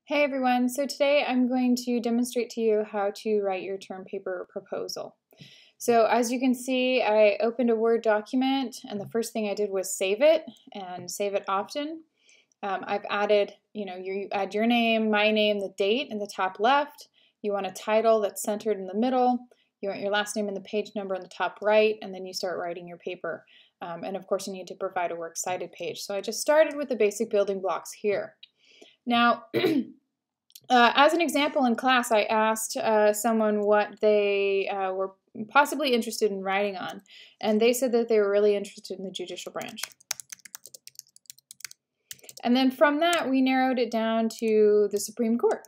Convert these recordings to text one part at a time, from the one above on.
Hey everyone, so today I'm going to demonstrate to you how to write your term paper proposal. So as you can see, I opened a Word document and the first thing I did was save it and save it often. I've added, you add your name, my name, the date in the top left. You want a title that's centered in the middle. You want your last name and the page number in the top right, and then you start writing your paper. And of course you need to provide a works cited page. So I just started with the basic building blocks here. Now, as an example in class, I asked someone what they were possibly interested in writing on, and they said that they were really interested in the judicial branch. And then from that, we narrowed it down to the Supreme Court.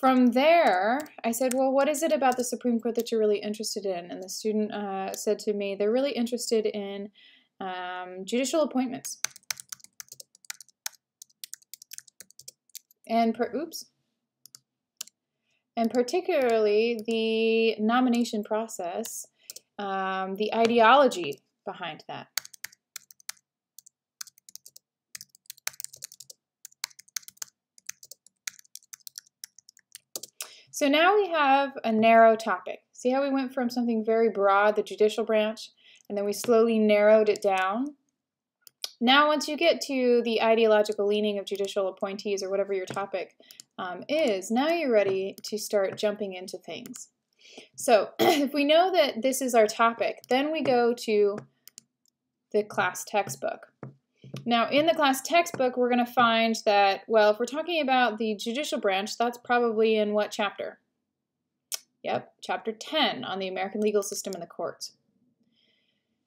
From there, I said, well, what is it about the Supreme Court that you're really interested in? And the student said to me, they're really interested in judicial appointments. And particularly the nomination process, the ideology behind that. So now we have a narrow topic. See how we went from something very broad, the judicial branch, and then we slowly narrowed it down? Now once you get to the ideological leaning of judicial appointees or whatever your topic is, now you're ready to start jumping into things. So if we know that this is our topic, then we go to the class textbook. Now in the class textbook, we're going to find that, well, if we're talking about the judicial branch, that's probably in what chapter? Yep, chapter 10 on the American legal system and the courts.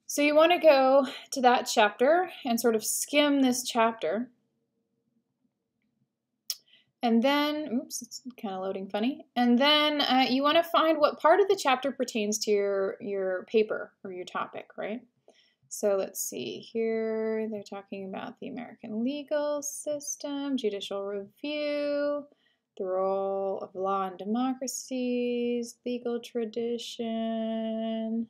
So you want to go to that chapter and sort of skim this chapter. And then, oops, it's kind of loading funny. And then you want to find what part of the chapter pertains to your paper or your topic, right? So let's see here. They're talking about the American legal system, judicial review, the role of law in democracies, legal tradition,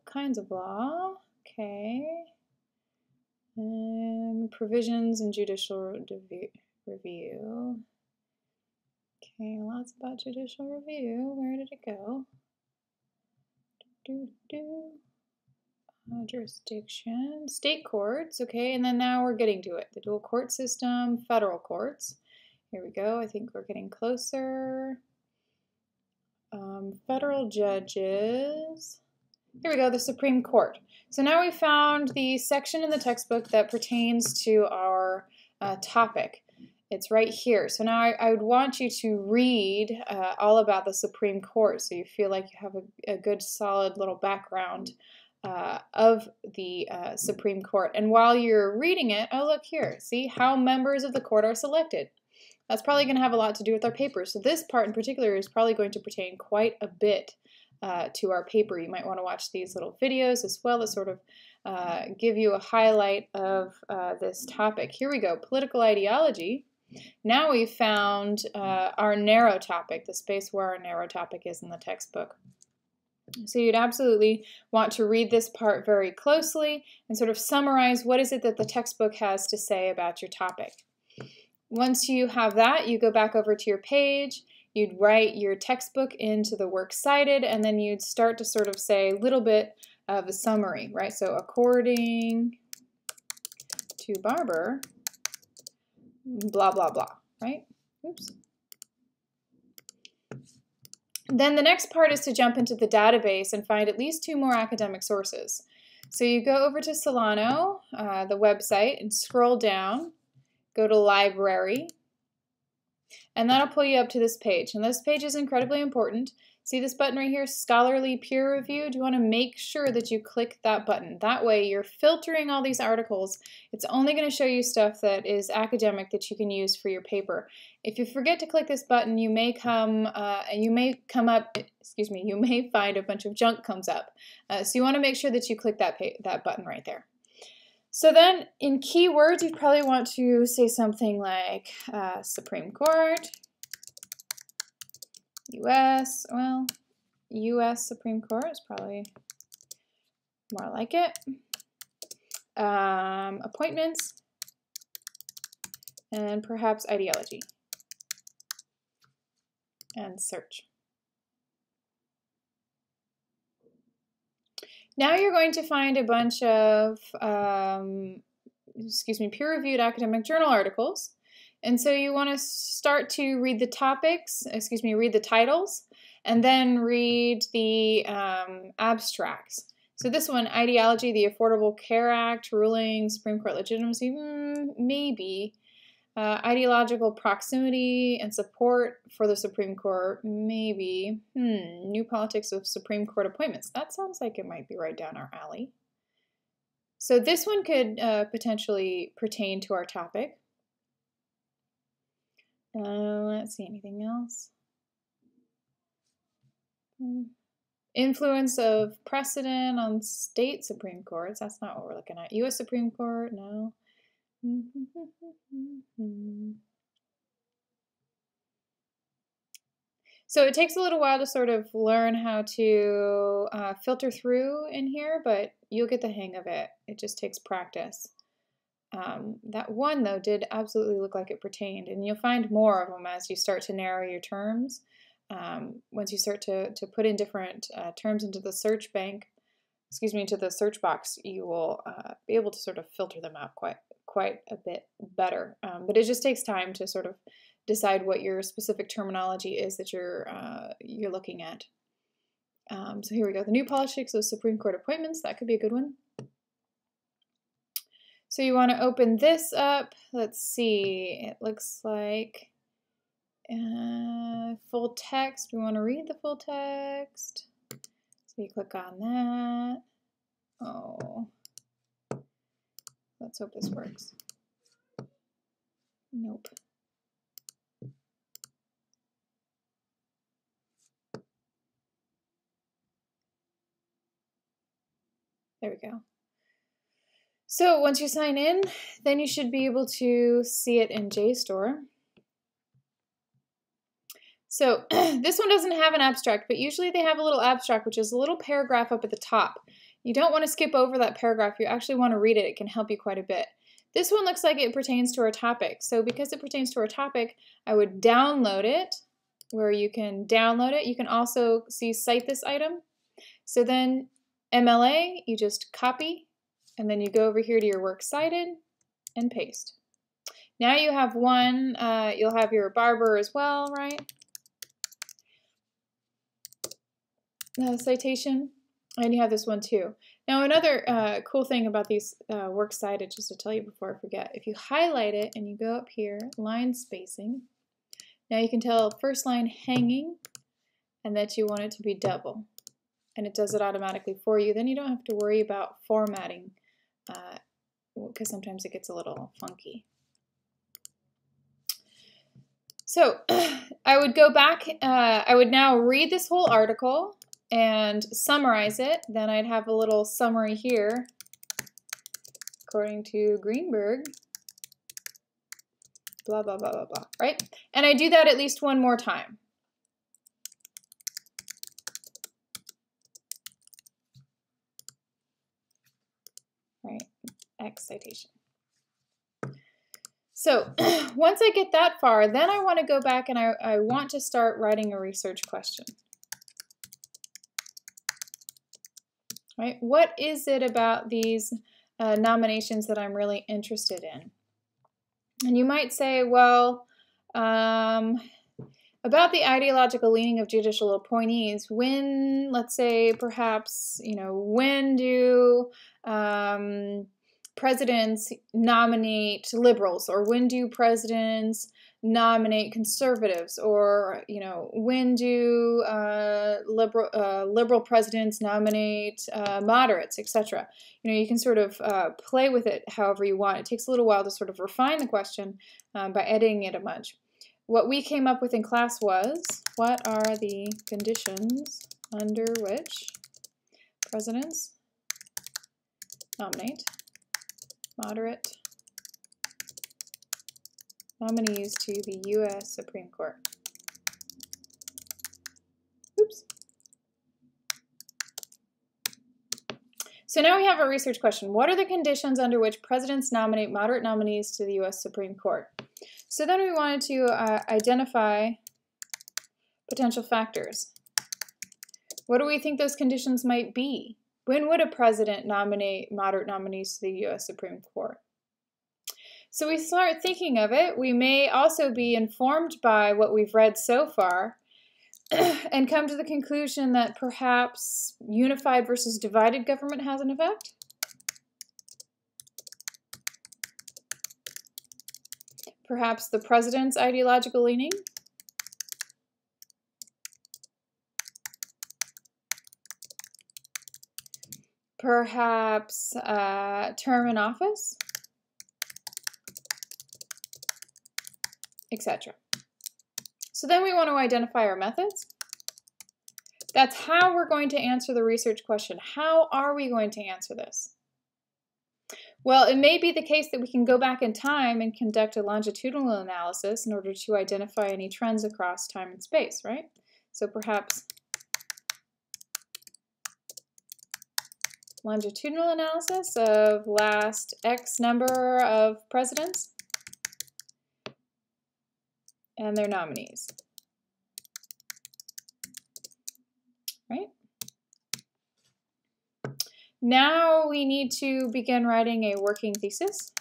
kinds of law, okay. Provisions in judicial review. Okay, lots about judicial review. Where did it go? Jurisdiction, state courts, okay, and then now we're getting to it. The dual court system, federal courts. Here we go, I think we're getting closer. Federal judges. Here we go, the Supreme Court. So now we found the section in the textbook that pertains to our topic. It's right here. So now I would want you to read all about the Supreme Court so you feel like you have a good solid little background of the Supreme Court. And while you're reading it, oh look here, see how members of the court are selected. That's probably going to have a lot to do with our paper. So this part in particular is probably going to pertain quite a bit to our paper. You might want to watch these little videos as well to sort of give you a highlight of this topic. Here we go, political ideology. Now we've found our narrow topic, the space where our narrow topic is in the textbook. So you'd absolutely want to read this part very closely and sort of summarize what is it that the textbook has to say about your topic. Once you have that, you go back over to your page, you'd write your textbook into the works cited, and then you'd start to sort of say a little bit of a summary, right? So according to Barber, blah, blah, blah, right? Oops. Then the next part is to jump into the database and find at least 2 more academic sources. So you go over to Solano, the website, and scroll down, go to library, and that'll pull you up to this page. And this page is incredibly important. See this button right here, scholarly peer reviewed? You want to make sure that you click that button. That way you're filtering all these articles. It's only going to show you stuff that is academic that you can use for your paper. If you forget to click this button, you may find a bunch of junk comes up. So you want to make sure that you click that button right there. So then in keywords, you probably want to say something like Supreme Court, U.S., well, U.S. Supreme Court is probably more like it. appointments, and perhaps ideology, and search. Now you're going to find a bunch of peer-reviewed academic journal articles. And so you want to start to read the topics, read the titles, and then read the abstracts. So this one, Ideology, the Affordable Care Act, Ruling, Supreme Court Legitimacy, maybe. Ideological proximity and support for the Supreme Court, maybe. New politics of Supreme Court appointments. That sounds like it might be right down our alley. So this one could potentially pertain to our topic. Let's see, anything else? Influence of precedent on state Supreme Courts. That's not what we're looking at. U.S. Supreme Court, no. So it takes a little while to sort of learn how to filter through in here, but you'll get the hang of it. It just takes practice. That one, though, did absolutely look like it pertained, and you'll find more of them as you start to narrow your terms. Once you start to put in different terms into the search bank, into the search box, you will be able to sort of filter them out quite a bit better. But it just takes time to sort of decide what your specific terminology is that you're looking at. So here we go. The new politics of Supreme Court appointments. That could be a good one. So you want to open this up. Let's see. It looks like full text. We want to read the full text. So you click on that. Oh, let's hope this works. Nope. There we go. So once you sign in, then you should be able to see it in JSTOR. So this one doesn't have an abstract, but usually they have a little abstract, which is a little paragraph up at the top. You don't want to skip over that paragraph. You actually want to read it. It can help you quite a bit. This one looks like it pertains to our topic. So because it pertains to our topic, I would download it, where you can download it. You can also cite this item. So then MLA, you just copy, and then you go over here to your works cited and paste. Now you have one, you'll have your barber as well, right? Citation, and you have this one too. Now another cool thing about these works cited, just to tell you before I forget, if you highlight it and you go up here, line spacing, now you can tell first line hanging and that you want it to be double. And it does it automatically for you. Then you don't have to worry about formatting because sometimes it gets a little funky. So I would go back, I would now read this whole article and summarize it. Then I'd have a little summary here, according to Greenberg, blah, blah, blah, blah, blah, right? And I do that at least one more time. Right, X citation. So once I get that far, then I want to go back and I want to start writing a research question. Right? What is it about these nominations that I'm really interested in? And you might say, well, about the ideological leaning of judicial appointees, when, let's say, perhaps, when do presidents nominate liberals, or when do presidents nominate conservatives, or when do liberal presidents nominate moderates, etc. You can sort of play with it however you want. It takes a little while to sort of refine the question by editing it a bunch. What we came up with in class was, what are the conditions under which presidents nominate moderate nominees to the U.S. Supreme Court? Oops. So now we have a research question. What are the conditions under which presidents nominate moderate nominees to the U.S. Supreme Court? So then we wanted to identify potential factors. What do we think those conditions might be? When would a president nominate moderate nominees to the U.S. Supreme Court? So we start thinking of it. We may also be informed by what we've read so far and come to the conclusion that perhaps unified versus divided government has an effect. Perhaps the president's ideological leaning. Perhaps term in office, etc. So then we want to identify our methods. That's how we're going to answer the research question. How are we going to answer this? Well, it may be the case that we can go back in time and conduct a longitudinal analysis in order to identify any trends across time and space, right? So perhaps longitudinal analysis of last X number of presidents and their nominees, right? Now we need to begin writing a working thesis.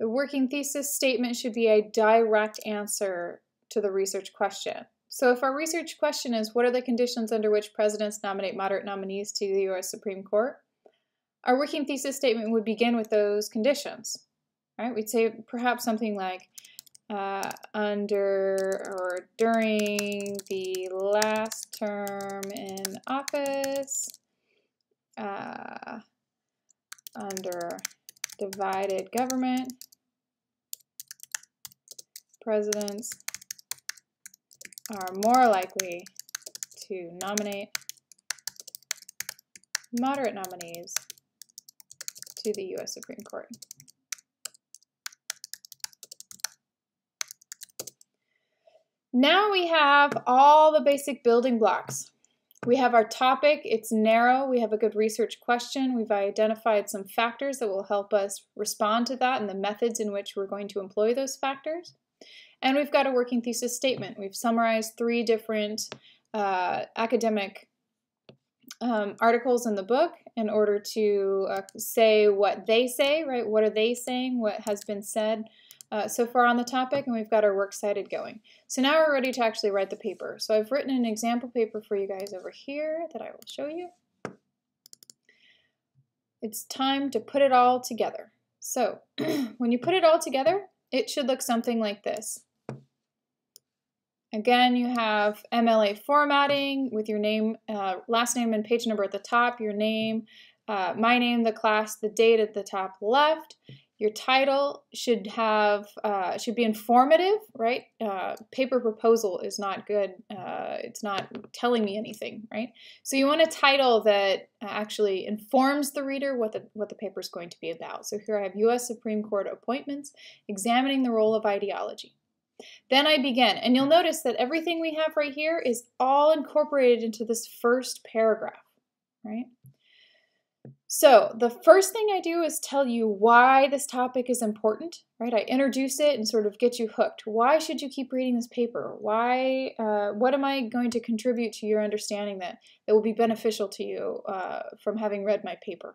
The working thesis statement should be a direct answer to the research question. So if our research question is, what are the conditions under which presidents nominate moderate nominees to the U.S. Supreme Court? Our working thesis statement would begin with those conditions, right? We'd say perhaps something like, under or during the last term in office, under divided government, presidents are more likely to nominate moderate nominees to the U.S. Supreme Court. Now we have all the basic building blocks. We have our topic, it's narrow, we have a good research question, we've identified some factors that will help us respond to that and the methods in which we're going to employ those factors. And we've got a working thesis statement. We've summarized 3 different academic articles in the book in order to say what they say, right? What are they saying? What has been said so far on the topic? And we've got our works cited going. So now we're ready to actually write the paper. So I've written an example paper for you guys over here that I will show you. It's time to put it all together. So when you put it all together, it should look something like this. Again, you have MLA formatting with your name, last name and page number at the top, your name, my name, the class, the date at the top left. Your title should be informative, right? Paper proposal is not good. It's not telling me anything, right? So you want a title that actually informs the reader what the paper is going to be about. So here I have U.S. Supreme Court appointments, examining the role of ideology. Then I begin, and you'll notice that everything we have right here is all incorporated into this first paragraph, right? So the first thing I do is tell you why this topic is important, right? I introduce it and sort of get you hooked. Why should you keep reading this paper? Why? What am I going to contribute to your understanding that will be beneficial to you from having read my paper?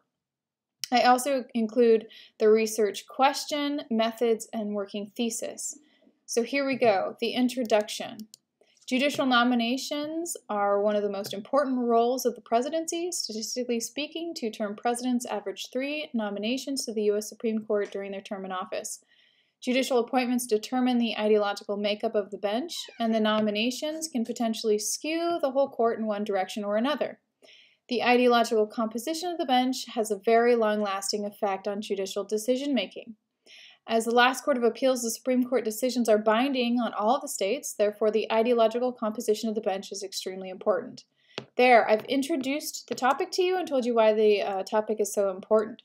I also include the research question, methods, and working thesis. So here we go, the introduction. Judicial nominations are one of the most important roles of the presidency. Statistically speaking, 2-term presidents average 3 nominations to the U.S. Supreme Court during their term in office. Judicial appointments determine the ideological makeup of the bench, and the nominations can potentially skew the whole court in one direction or another. The ideological composition of the bench has a very long-lasting effect on judicial decision-making. As the last Court of Appeals, the Supreme Court decisions are binding on all of the states. Therefore, the ideological composition of the bench is extremely important. There, I've introduced the topic to you and told you why the topic is so important.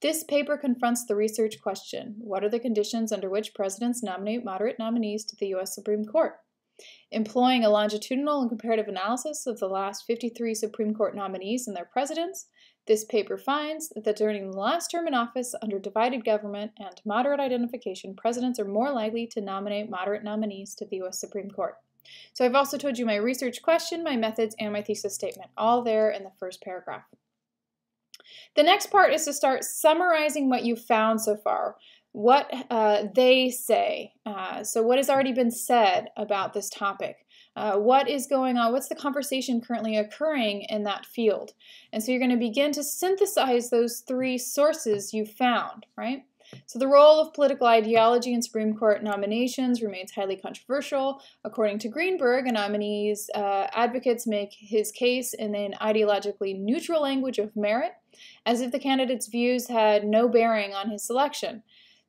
This paper confronts the research question, what are the conditions under which presidents nominate moderate nominees to the U.S. Supreme Court? Employing a longitudinal and comparative analysis of the last 53 Supreme Court nominees and their presidents, this paper finds that during the last term in office under divided government and moderate identification, presidents are more likely to nominate moderate nominees to the U.S. Supreme Court. So I've also told you my research question, my methods, and my thesis statement, all there in the first paragraph. The next part is to start summarizing what you've found so far, what they say. So what has already been said about this topic? What is going on? What's the conversation currently occurring in that field? And so you're going to begin to synthesize those three sources you found, right? So the role of political ideology in Supreme Court nominations remains highly controversial. According to Greenberg, a nominee's advocates make his case in an ideologically neutral language of merit, as if the candidate's views had no bearing on his selection.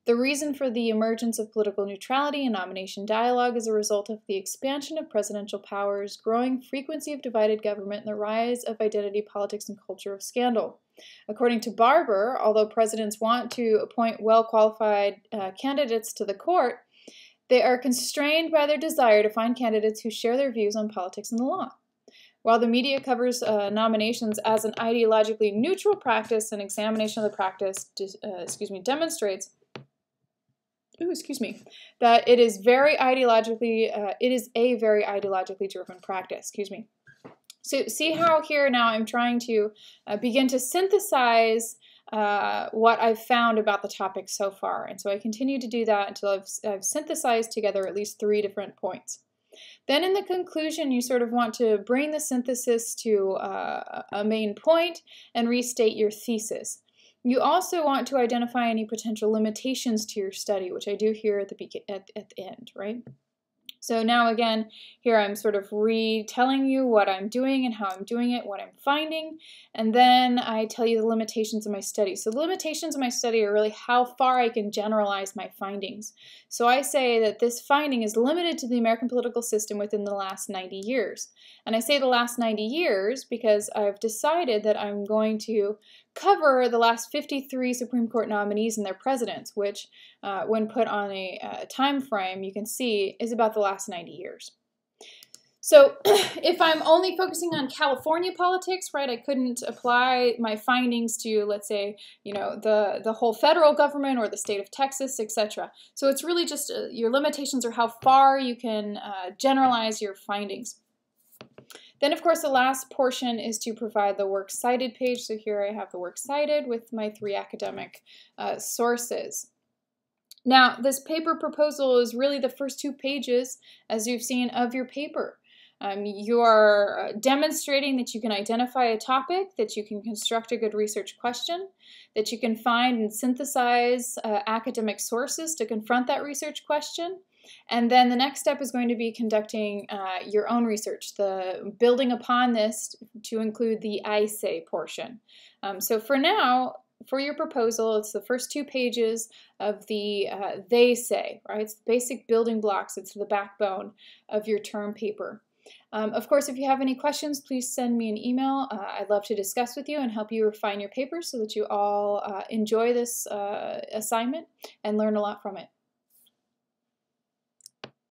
The reason for the emergence of political neutrality in nomination dialogue is a result of the expansion of presidential powers, growing frequency of divided government, and the rise of identity politics and culture of scandal. According to Barber, although presidents want to appoint well-qualified candidates to the court, they are constrained by their desire to find candidates who share their views on politics and the law. While the media covers nominations as an ideologically neutral practice, an examination of the practice demonstrates that it is a very ideologically driven practice. So see how here now I'm trying to begin to synthesize what I've found about the topic so far. And so I continue to do that until I've synthesized together at least 3 different points. Then in the conclusion, you sort of want to bring the synthesis to a main point and restate your thesis. You also want to identify any potential limitations to your study, which I do here at the end, right? So now again, here I'm sort of retelling you what I'm doing and how I'm doing it, what I'm finding, and then I tell you the limitations of my study. So the limitations of my study are really how far I can generalize my findings. So I say that this finding is limited to the American political system within the last 90 years. And I say the last 90 years because I've decided that I'm going to cover the last 53 Supreme Court nominees and their presidents, which when put on a time frame, you can see is about the last 90 years. So if I'm only focusing on California politics, right, I couldn't apply my findings to, let's say, the whole federal government or the state of Texas, etc. So it's really just your limitations are how far you can generalize your findings. Then, of course, the last portion is to provide the works cited page. So here I have the works cited with my 3 academic sources. Now, this paper proposal is really the first 2 pages, as you've seen, of your paper. You are demonstrating that you can identify a topic, that you can construct a good research question, that you can find and synthesize academic sources to confront that research question. And then the next step is going to be conducting your own research, building upon this to include the I say portion. So for now, for your proposal, it's the first 2 pages of the they say, right? It's the basic building blocks. It's the backbone of your term paper. Of course, if you have any questions, please send me an email. I'd love to discuss with you and help you refine your paper so that you all enjoy this assignment and learn a lot from it.